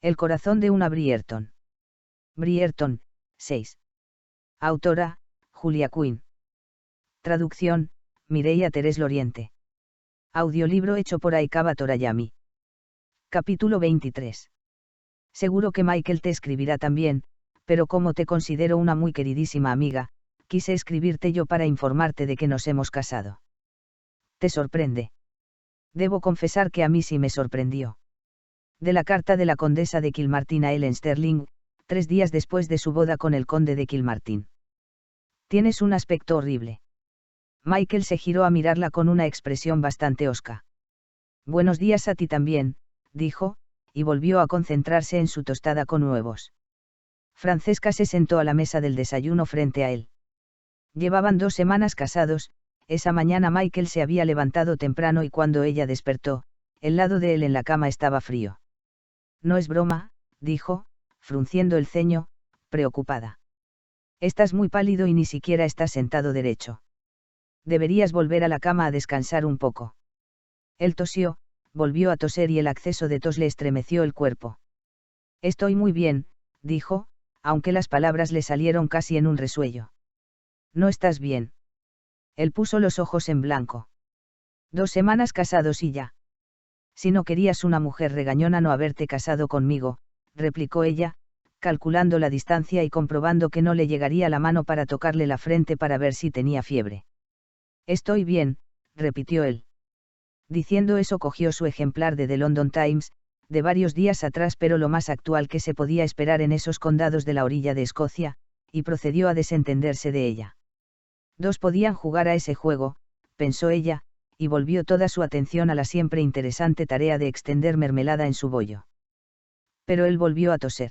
El corazón de una Brierton. Brierton, 6. Autora, Julia Quinn. Traducción, Mireia Terés Loriente. Audiolibro hecho por Aikaba Torayami. Capítulo 23. Seguro que Michael te escribirá también, pero como te considero una muy queridísima amiga, quise escribirte yo para informarte de que nos hemos casado. ¿Te sorprende? Debo confesar que a mí sí me sorprendió. De la carta de la condesa de Kilmartin a Ellen Sterling, 3 días después de su boda con el conde de Kilmartin. Tienes un aspecto horrible. Michael se giró a mirarla con una expresión bastante hosca. Buenos días a ti también, dijo, y volvió a concentrarse en su tostada con huevos. Francesca se sentó a la mesa del desayuno frente a él. Llevaban 2 semanas casados. Esa mañana Michael se había levantado temprano y cuando ella despertó, el lado de él en la cama estaba frío. No es broma, dijo, frunciendo el ceño, preocupada. Estás muy pálido y ni siquiera estás sentado derecho. Deberías volver a la cama a descansar un poco. Él tosió, volvió a toser y el acceso de tos le estremeció el cuerpo. Estoy muy bien, dijo, aunque las palabras le salieron casi en un resuello. ¿No estás bien? Él puso los ojos en blanco. 2 semanas casados y ya. Si no querías una mujer regañona no haberte casado conmigo, replicó ella, calculando la distancia y comprobando que no le llegaría la mano para tocarle la frente para ver si tenía fiebre. Estoy bien, repitió él. Diciendo eso cogió su ejemplar de The London Times, de varios días atrás pero lo más actual que se podía esperar en esos condados de la orilla de Escocia, y procedió a desentenderse de ella. 2 podían jugar a ese juego, pensó ella, y volvió toda su atención a la siempre interesante tarea de extender mermelada en su bollo. Pero él volvió a toser.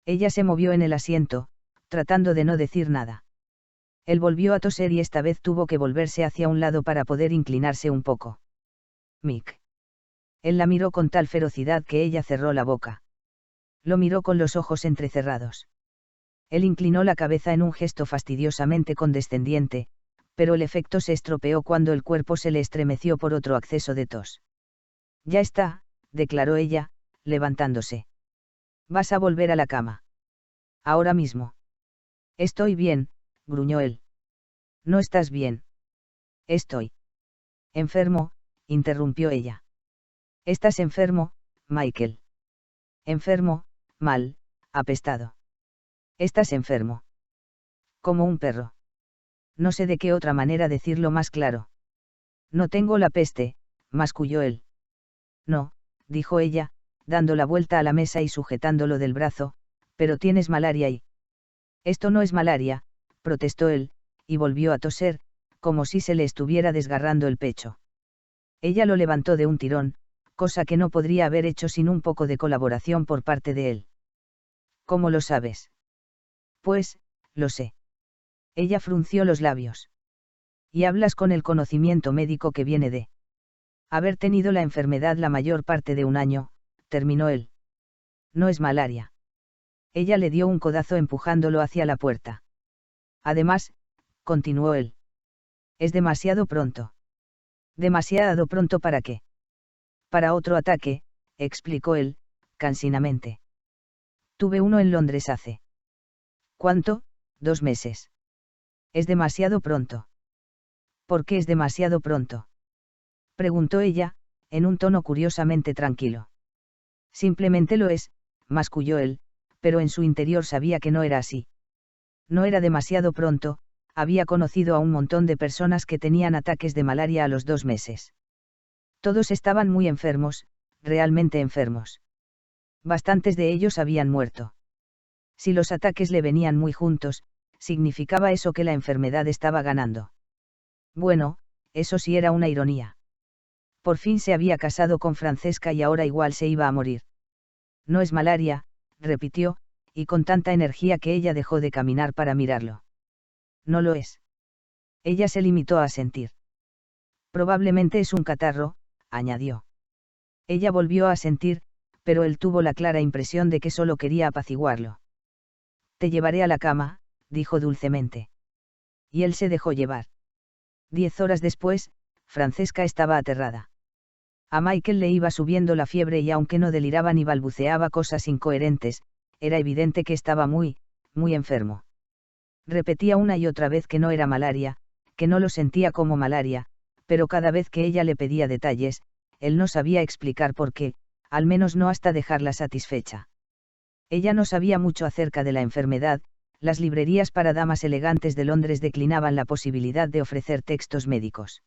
Ella se movió en el asiento, tratando de no decir nada. Él volvió a toser y esta vez tuvo que volverse hacia un lado para poder inclinarse un poco. Mick. Él la miró con tal ferocidad que ella cerró la boca. Lo miró con los ojos entrecerrados. Él inclinó la cabeza en un gesto fastidiosamente condescendiente, pero el efecto se estropeó cuando el cuerpo se le estremeció por otro acceso de tos. Ya está, declaró ella, levantándose. Vas a volver a la cama. Ahora mismo. Estoy bien, gruñó él. No estás bien. Estoy enfermo, interrumpió ella. Estás enfermo, Michael. Enfermo, mal, apestado. Estás enfermo. Como un perro. No sé de qué otra manera decirlo más claro. No tengo la peste, masculló él. No, dijo ella, dando la vuelta a la mesa y sujetándolo del brazo, pero tienes malaria y... Esto no es malaria, protestó él, y volvió a toser, como si se le estuviera desgarrando el pecho. Ella lo levantó de un tirón, cosa que no podría haber hecho sin un poco de colaboración por parte de él. ¿Cómo lo sabes? Pues, lo sé. Ella frunció los labios. Y hablas con el conocimiento médico que viene de haber tenido la enfermedad la mayor parte de un año, terminó él. No es malaria. Ella le dio un codazo empujándolo hacia la puerta. Además, continuó él. Es demasiado pronto. ¿Demasiado pronto para qué? Para otro ataque, explicó él, cansinamente. Tuve uno en Londres hace. ¿Cuánto? 2 meses. Es demasiado pronto. ¿Por qué es demasiado pronto? Preguntó ella, en un tono curiosamente tranquilo. Simplemente lo es, masculló él, pero en su interior sabía que no era así. No era demasiado pronto, había conocido a un montón de personas que tenían ataques de malaria a los 2 meses. Todos estaban muy enfermos, realmente enfermos. Bastantes de ellos habían muerto. Si los ataques le venían muy juntos, significaba eso que la enfermedad estaba ganando. Bueno, eso sí era una ironía. Por fin se había casado con Francesca y ahora igual se iba a morir. No es malaria, repitió, y con tanta energía que ella dejó de caminar para mirarlo. No lo es. Ella se limitó a asentir. Probablemente es un catarro, añadió. Ella volvió a asentir, pero él tuvo la clara impresión de que solo quería apaciguarlo. Te llevaré a la cama, dijo dulcemente. Y él se dejó llevar. 10 horas después, Francesca estaba aterrada. A Michael le iba subiendo la fiebre y aunque no deliraba ni balbuceaba cosas incoherentes, era evidente que estaba muy enfermo. Repetía una y otra vez que no era malaria, que no lo sentía como malaria, pero cada vez que ella le pedía detalles, él no sabía explicar por qué, al menos no hasta dejarla satisfecha. Ella no sabía mucho acerca de la enfermedad, las librerías para damas elegantes de Londres declinaban la posibilidad de ofrecer textos médicos.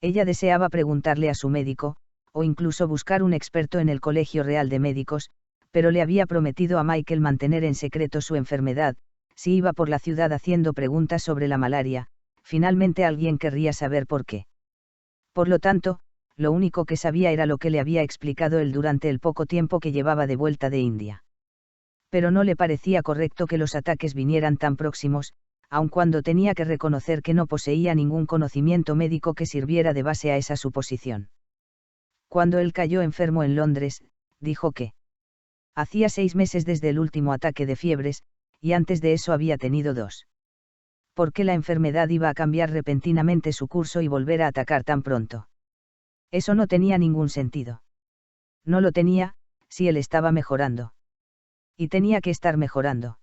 Ella deseaba preguntarle a su médico, o incluso buscar un experto en el Colegio Real de Médicos, pero le había prometido a Michael mantener en secreto su enfermedad. Si iba por la ciudad haciendo preguntas sobre la malaria, finalmente alguien querría saber por qué. Por lo tanto, lo único que sabía era lo que le había explicado él durante el poco tiempo que llevaba de vuelta de India. Pero no le parecía correcto que los ataques vinieran tan próximos, aun cuando tenía que reconocer que no poseía ningún conocimiento médico que sirviera de base a esa suposición. Cuando él cayó enfermo en Londres, dijo que hacía 6 meses desde el último ataque de fiebres, y antes de eso había tenido 2. ¿Por qué la enfermedad iba a cambiar repentinamente su curso y volver a atacar tan pronto? Eso no tenía ningún sentido. No lo tenía, si él estaba mejorando. Y tenía que estar mejorando.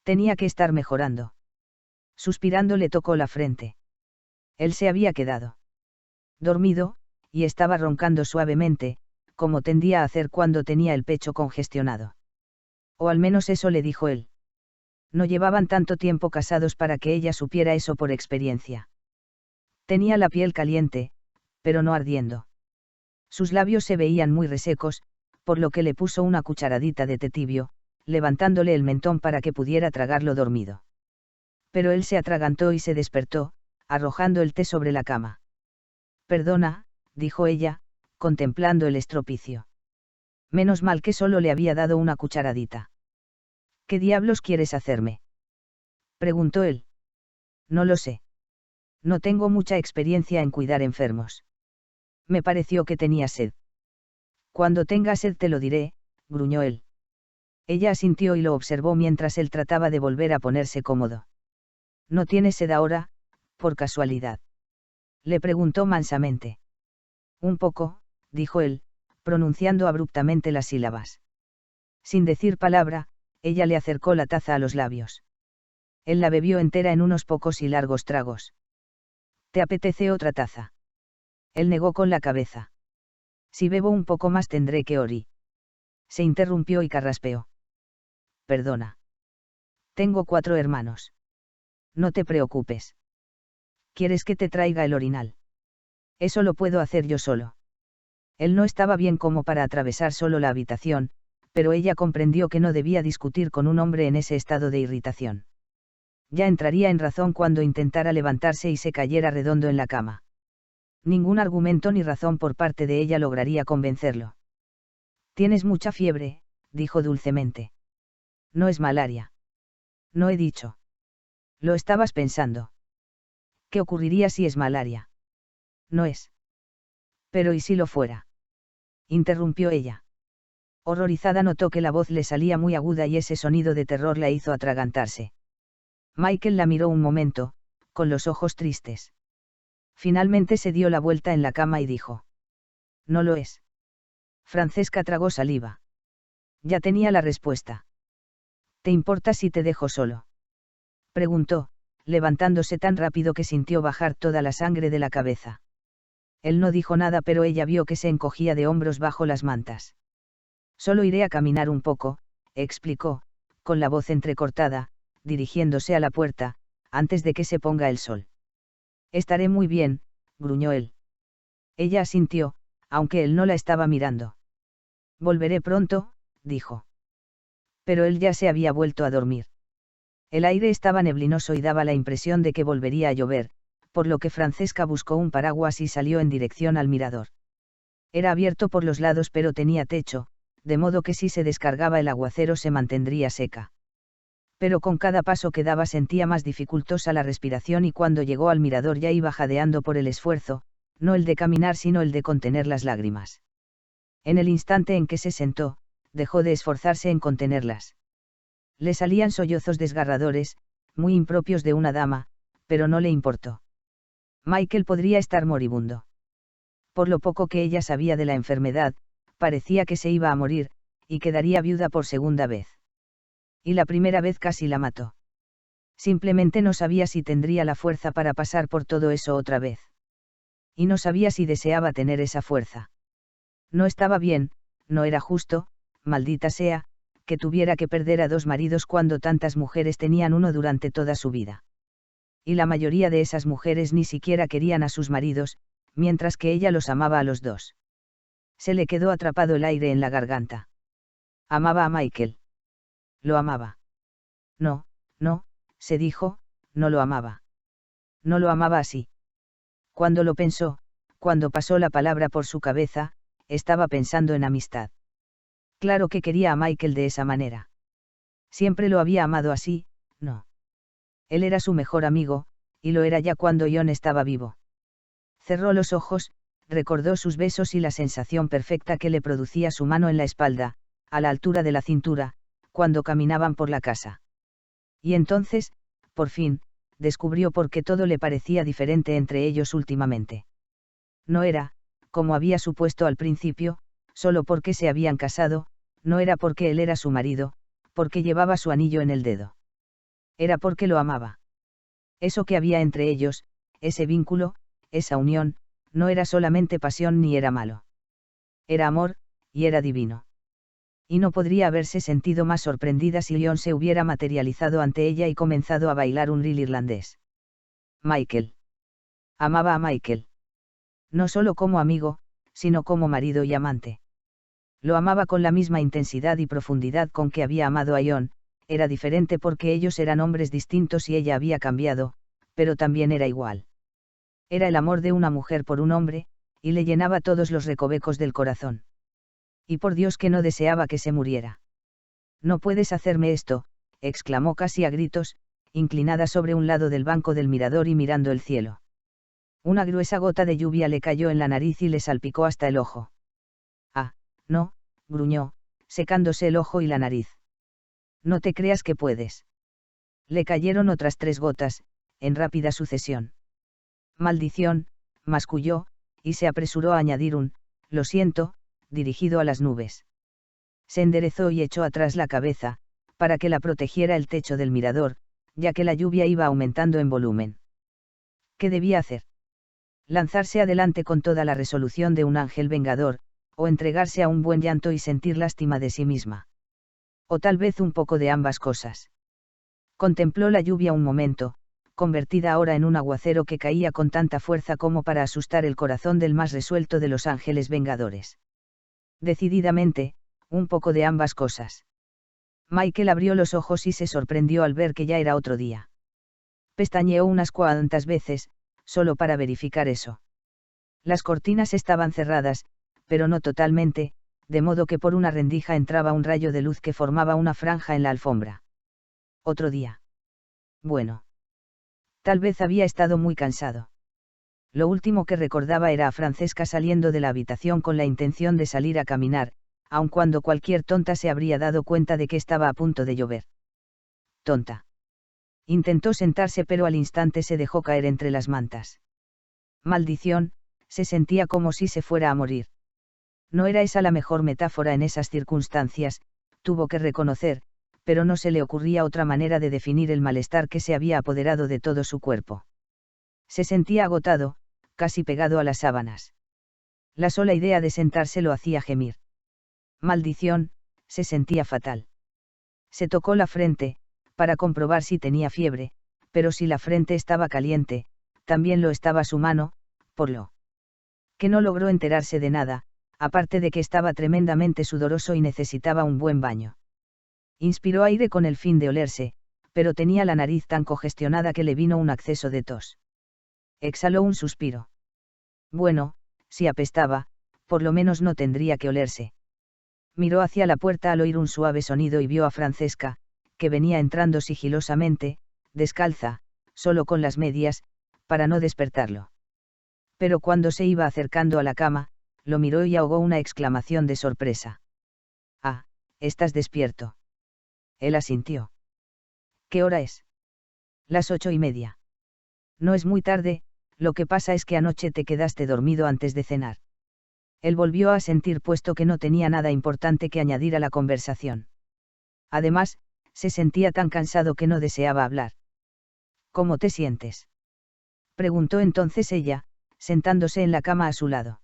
Tenía que estar mejorando. Suspirando le tocó la frente. Él se había quedado dormido, y estaba roncando suavemente, como tendía a hacer cuando tenía el pecho congestionado. O al menos eso le dijo él. No llevaban tanto tiempo casados para que ella supiera eso por experiencia. Tenía la piel caliente, pero no ardiendo. Sus labios se veían muy resecos, por lo que le puso una cucharadita de té tibio, levantándole el mentón para que pudiera tragarlo dormido. Pero él se atragantó y se despertó, arrojando el té sobre la cama. Perdona, dijo ella, contemplando el estropicio. Menos mal que solo le había dado una cucharadita. ¿Qué diablos quieres hacerme?, preguntó él. No lo sé. No tengo mucha experiencia en cuidar enfermos. Me pareció que tenía sed. Cuando tenga sed te lo diré, gruñó él. Ella asintió y lo observó mientras él trataba de volver a ponerse cómodo. ¿No tienes sed ahora, por casualidad?, le preguntó mansamente. Un poco, dijo él, pronunciando abruptamente las sílabas. Sin decir palabra, ella le acercó la taza a los labios. Él la bebió entera en unos pocos y largos tragos. ¿Te apetece otra taza?, él negó con la cabeza. Si bebo un poco más tendré que orir. Se interrumpió y carraspeó. Perdona. Tengo 4 hermanos. No te preocupes. ¿Quieres que te traiga el orinal? Eso lo puedo hacer yo solo. Él no estaba bien como para atravesar solo la habitación, pero ella comprendió que no debía discutir con un hombre en ese estado de irritación. Ya entraría en razón cuando intentara levantarse y se cayera redondo en la cama. Ningún argumento ni razón por parte de ella lograría convencerlo. Tienes mucha fiebre, dijo dulcemente. No es malaria. No he dicho. Lo estabas pensando. ¿Qué ocurriría si es malaria? No es. Pero ¿y si lo fuera?, interrumpió ella. Horrorizada notó que la voz le salía muy aguda y ese sonido de terror la hizo atragantarse. Michael la miró un momento, con los ojos tristes. Finalmente se dio la vuelta en la cama y dijo. No lo es. Francesca tragó saliva. Ya tenía la respuesta. ¿Te importa si te dejo solo?, preguntó, levantándose tan rápido que sintió bajar toda la sangre de la cabeza. Él no dijo nada, pero ella vio que se encogía de hombros bajo las mantas. Solo iré a caminar un poco, explicó, con la voz entrecortada, dirigiéndose a la puerta, antes de que se ponga el sol. Estaré muy bien, gruñó él. Ella asintió, aunque él no la estaba mirando. Volveré pronto, dijo. Pero él ya se había vuelto a dormir. El aire estaba neblinoso y daba la impresión de que volvería a llover, por lo que Francesca buscó un paraguas y salió en dirección al mirador. Era abierto por los lados pero tenía techo, de modo que si se descargaba el aguacero se mantendría seca. Pero con cada paso que daba sentía más dificultosa la respiración y cuando llegó al mirador ya iba jadeando por el esfuerzo, no el de caminar sino el de contener las lágrimas. En el instante en que se sentó, dejó de esforzarse en contenerlas. Le salían sollozos desgarradores, muy impropios de una dama, pero no le importó. Michael podría estar moribundo. Por lo poco que ella sabía de la enfermedad, parecía que se iba a morir, y quedaría viuda por segunda vez. Y la primera vez casi la mató. Simplemente no sabía si tendría la fuerza para pasar por todo eso otra vez. Y no sabía si deseaba tener esa fuerza. No estaba bien, no era justo, maldita sea, que tuviera que perder a 2 maridos cuando tantas mujeres tenían uno durante toda su vida. Y la mayoría de esas mujeres ni siquiera querían a sus maridos, mientras que ella los amaba a los 2. Se le quedó atrapado el aire en la garganta. Amaba a Michael. Lo amaba. No, no, se dijo, no lo amaba. No lo amaba así. Cuando lo pensó, cuando pasó la palabra por su cabeza, estaba pensando en amistad. Claro que quería a Michael de esa manera. Siempre lo había amado así, no. Él era su mejor amigo, y lo era ya cuando John estaba vivo. Cerró los ojos, recordó sus besos y la sensación perfecta que le producía su mano en la espalda, a la altura de la cintura, cuando caminaban por la casa. Y entonces, por fin, descubrió por qué todo le parecía diferente entre ellos últimamente. No era, como había supuesto al principio, solo porque se habían casado, no era porque él era su marido, porque llevaba su anillo en el dedo. Era porque lo amaba. Eso que había entre ellos, ese vínculo, esa unión, no era solamente pasión ni era malo. Era amor, y era divino. Y no podría haberse sentido más sorprendida si John se hubiera materializado ante ella y comenzado a bailar un reel irlandés. Michael. Amaba a Michael. No solo como amigo, sino como marido y amante. Lo amaba con la misma intensidad y profundidad con que había amado a John. Era diferente porque ellos eran hombres distintos y ella había cambiado, pero también era igual. Era el amor de una mujer por un hombre, y le llenaba todos los recovecos del corazón. Y por Dios que no deseaba que se muriera. No puedes hacerme esto, exclamó casi a gritos, inclinada sobre un lado del banco del mirador y mirando el cielo. Una gruesa gota de lluvia le cayó en la nariz y le salpicó hasta el ojo. Ah, no, gruñó, secándose el ojo y la nariz. No te creas que puedes. Le cayeron otras 3 gotas, en rápida sucesión. Maldición, masculló, y se apresuró a añadir un, lo siento, dirigido a las nubes. Se enderezó y echó atrás la cabeza, para que la protegiera el techo del mirador, ya que la lluvia iba aumentando en volumen. ¿Qué debía hacer? Lanzarse adelante con toda la resolución de un ángel vengador, o entregarse a un buen llanto y sentir lástima de sí misma. O tal vez un poco de ambas cosas. Contempló la lluvia un momento, convertida ahora en un aguacero que caía con tanta fuerza como para asustar el corazón del más resuelto de los ángeles vengadores. Decididamente, un poco de ambas cosas. Michael abrió los ojos y se sorprendió al ver que ya era otro día. Pestañeó unas cuantas veces, solo para verificar eso. Las cortinas estaban cerradas, pero no totalmente, de modo que por una rendija entraba un rayo de luz que formaba una franja en la alfombra. Otro día. Bueno. Tal vez había estado muy cansado. Lo último que recordaba era a Francesca saliendo de la habitación con la intención de salir a caminar, aun cuando cualquier tonta se habría dado cuenta de que estaba a punto de llover. Tonta. Intentó sentarse pero al instante se dejó caer entre las mantas. Maldición, se sentía como si se fuera a morir. No era esa la mejor metáfora en esas circunstancias, tuvo que reconocer, pero no se le ocurría otra manera de definir el malestar que se había apoderado de todo su cuerpo. Se sentía agotado, casi pegado a las sábanas. La sola idea de sentarse lo hacía gemir. Maldición, se sentía fatal. Se tocó la frente, para comprobar si tenía fiebre, pero si la frente estaba caliente, también lo estaba su mano, por lo que no logró enterarse de nada, aparte de que estaba tremendamente sudoroso y necesitaba un buen baño. Inspiró aire con el fin de olerse, pero tenía la nariz tan congestionada que le vino un acceso de tos. Exhaló un suspiro. Bueno, si apestaba, por lo menos no tendría que olerse. Miró hacia la puerta al oír un suave sonido y vio a Francesca, que venía entrando sigilosamente, descalza, solo con las medias, para no despertarlo. Pero cuando se iba acercando a la cama, lo miró y ahogó una exclamación de sorpresa. Ah, estás despierto. Él asintió. ¿Qué hora es? Las 8:30. No es muy tarde, lo que pasa es que anoche te quedaste dormido antes de cenar. Él volvió a sentir puesto que no tenía nada importante que añadir a la conversación. Además, se sentía tan cansado que no deseaba hablar. ¿Cómo te sientes?, preguntó entonces ella, sentándose en la cama a su lado.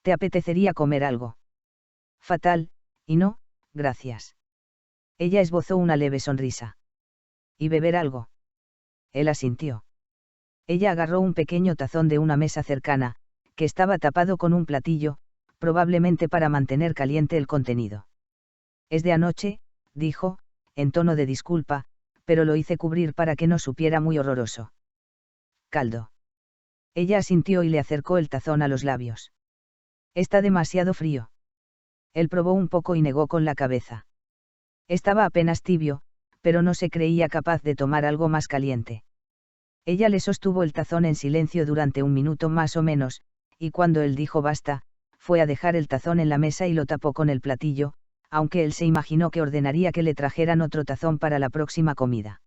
¿Te apetecería comer algo? Fatal, y no, gracias. Ella esbozó una leve sonrisa. ¿Y beber algo? Él asintió. Ella agarró un pequeño tazón de una mesa cercana, que estaba tapado con un platillo, probablemente para mantener caliente el contenido. Es de anoche, dijo, en tono de disculpa, pero lo hice cubrir para que no supiera muy horroroso. Caldo. Ella asintió y le acercó el tazón a los labios. Está demasiado frío. Él probó un poco y negó con la cabeza. Estaba apenas tibio, pero no se creía capaz de tomar algo más caliente. Ella le sostuvo el tazón en silencio durante un minuto más o menos, y cuando él dijo basta, fue a dejar el tazón en la mesa y lo tapó con el platillo, aunque él se imaginó que ordenaría que le trajeran otro tazón para la próxima comida.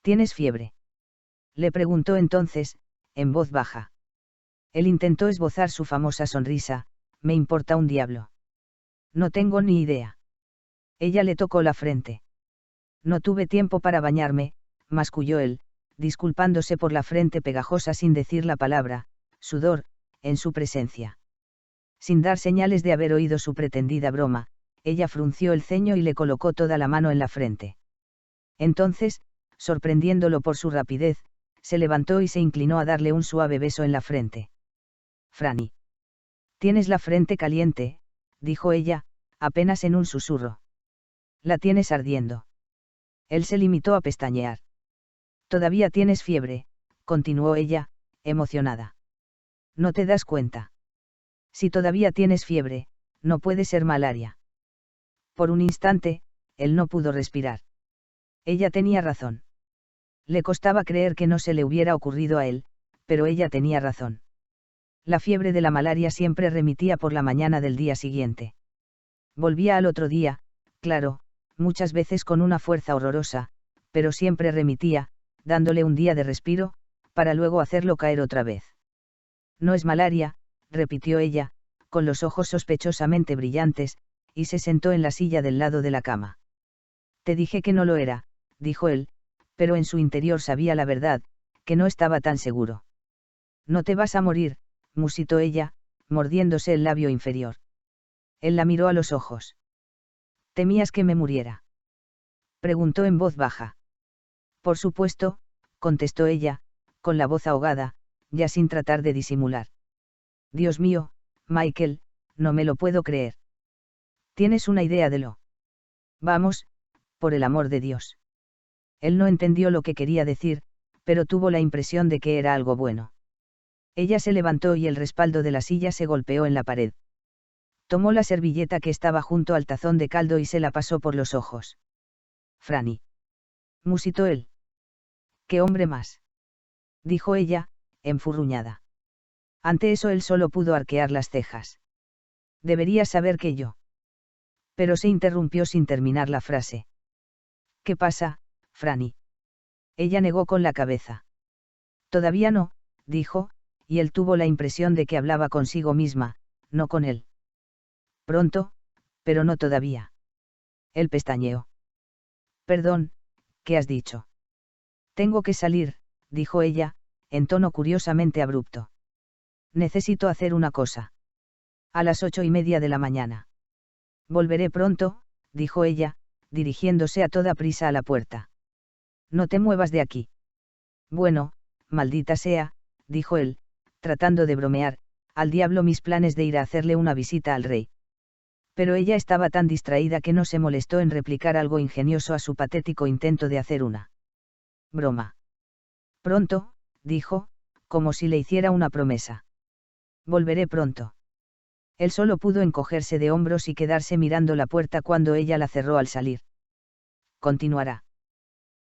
¿Tienes fiebre?, le preguntó entonces, en voz baja. Él intentó esbozar su famosa sonrisa. Me importa un diablo. No tengo ni idea. Ella le tocó la frente. No tuve tiempo para bañarme, masculló él, disculpándose por la frente pegajosa sin decir la palabra, sudor, en su presencia. Sin dar señales de haber oído su pretendida broma, ella frunció el ceño y le colocó toda la mano en la frente. Entonces, sorprendiéndolo por su rapidez, se levantó y se inclinó a darle un suave beso en la frente. Franny. Tienes la frente caliente, dijo ella, apenas en un susurro. La tienes ardiendo. Él se limitó a pestañear. Todavía tienes fiebre, continuó ella, emocionada. ¿No te das cuenta? Si todavía tienes fiebre, no puede ser malaria. Por un instante, él no pudo respirar. Ella tenía razón. Le costaba creer que no se le hubiera ocurrido a él, pero ella tenía razón. La fiebre de la malaria siempre remitía por la mañana del día siguiente. Volvía al otro día, claro, muchas veces con una fuerza horrorosa, pero siempre remitía, dándole un día de respiro, para luego hacerlo caer otra vez. No es malaria, repitió ella, con los ojos sospechosamente brillantes, y se sentó en la silla del lado de la cama. Te dije que no lo era, dijo él, pero en su interior sabía la verdad, que no estaba tan seguro. No te vas a morir, musitó ella, mordiéndose el labio inferior. Él la miró a los ojos. ¿Temías que me muriera?, preguntó en voz baja. Por supuesto, contestó ella, con la voz ahogada, ya sin tratar de disimular. Dios mío, Michael, no me lo puedo creer. ¿Tienes una idea de lo? Vamos, por el amor de Dios. Él no entendió lo que quería decir, pero tuvo la impresión de que era algo bueno. Ella se levantó y el respaldo de la silla se golpeó en la pared. Tomó la servilleta que estaba junto al tazón de caldo y se la pasó por los ojos. Franny. Musitó él. ¿Qué hombre más?, dijo ella, enfurruñada. Ante eso él solo pudo arquear las cejas. Deberías saber que yo. Pero se interrumpió sin terminar la frase. ¿Qué pasa, Franny? Ella negó con la cabeza. Todavía no, dijo, y él tuvo la impresión de que hablaba consigo misma, no con él. Pronto, pero no todavía. Él pestañeó. Perdón, ¿qué has dicho? Tengo que salir, dijo ella, en tono curiosamente abrupto. Necesito hacer una cosa. A las 8:30 de la mañana. Volveré pronto, dijo ella, dirigiéndose a toda prisa a la puerta. No te muevas de aquí. Bueno, maldita sea, dijo él, tratando de bromear, al diablo mis planes de ir a hacerle una visita al rey. Pero ella estaba tan distraída que no se molestó en replicar algo ingenioso a su patético intento de hacer una broma. Pronto, dijo, como si le hiciera una promesa. Volveré pronto. Él solo pudo encogerse de hombros y quedarse mirando la puerta cuando ella la cerró al salir. Continuará.